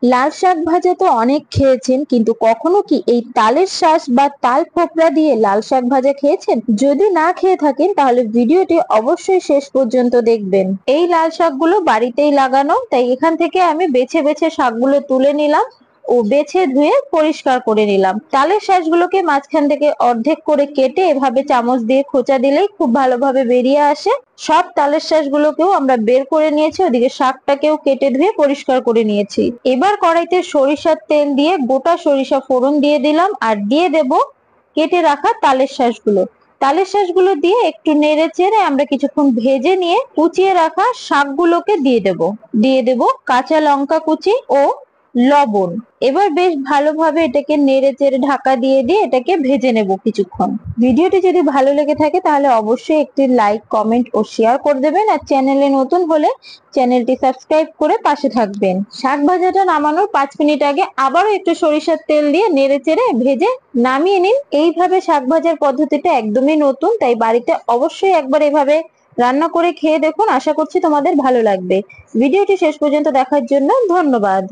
লাল শাক ভাজা তো অনেক খেয়েছেন, কিন্তু কখনো কি এই তালের শাঁস বা তাল ফোকরা দিয়ে লাল শাক ভাজা খেয়েছেন? যদি না খেয়ে থাকেন তাহলে ভিডিওটি অবশ্যই শেষ পর্যন্ত দেখবেন। এই লাল শাকগুলো বাড়িতেই লাগানো, তাই এখান থেকে আমি বেছে বেছে শাকগুলো তুলে নিলাম ও বেছে ধুয়ে পরিষ্কার করে নিলাম। তালের শাঁসগুলোকে মাঝখান থেকে অর্ধেক করে কেটে এভাবে চামচ দিয়ে খোঁচা দিলেই খুব ভালোভাবে বেরিয়ে আসে। সব তালের শাঁসগুলোকেও আমরা বের করে নিয়েছি, ওদিকে শাকটাকেও কেটে ধুয়ে পরিষ্কার করে নিয়েছি। এবার কড়াইতে সরিষার তেল দিয়ে গোটা সরিষা ফোড়ন দিয়ে দিলাম আর দিয়ে দেব কেটে রাখা তালের শাঁসগুলো। তালের শাঁসগুলো দিয়ে একটু নেড়ে চেড়ে আমরা কিছুক্ষণ ভেজে নিয়ে কুচিয়ে রাখা শাকগুলোকে দিয়ে দেব কাঁচা লঙ্কা কুচি ও লবণ। এবার বেশ ভালোভাবে এটাকে নেড়ে চেড়ে ঢাকা দিয়ে দিয়ে এটাকে ভেজে নেব কিছুক্ষণ। ভিডিওটি যদি ভালো লেগে থাকে তাহলে অবশ্যই একটি লাইক, কমেন্ট ও শেয়ার করে দেবেন, আর চ্যানেলে নতুন হলে চ্যানেলটি সাবস্ক্রাইব করে পাশে থাকবেন। শাক ভাজাটা নামানোর 5 মিনিট আগে আবারও একটু সরিষার তেল দিয়ে নেড়ে চেড়ে ভেজে নামিয়ে নিন। এইভাবে শাক ভাজার পদ্ধতিটা একদমই নতুন, তাই বাড়িতে অবশ্যই একবার এভাবে রান্না করে খেয়ে দেখুন। আশা করছি তোমাদের ভালো লাগবে। ভিডিওটি শেষ পর্যন্ত দেখার জন্য ধন্যবাদ।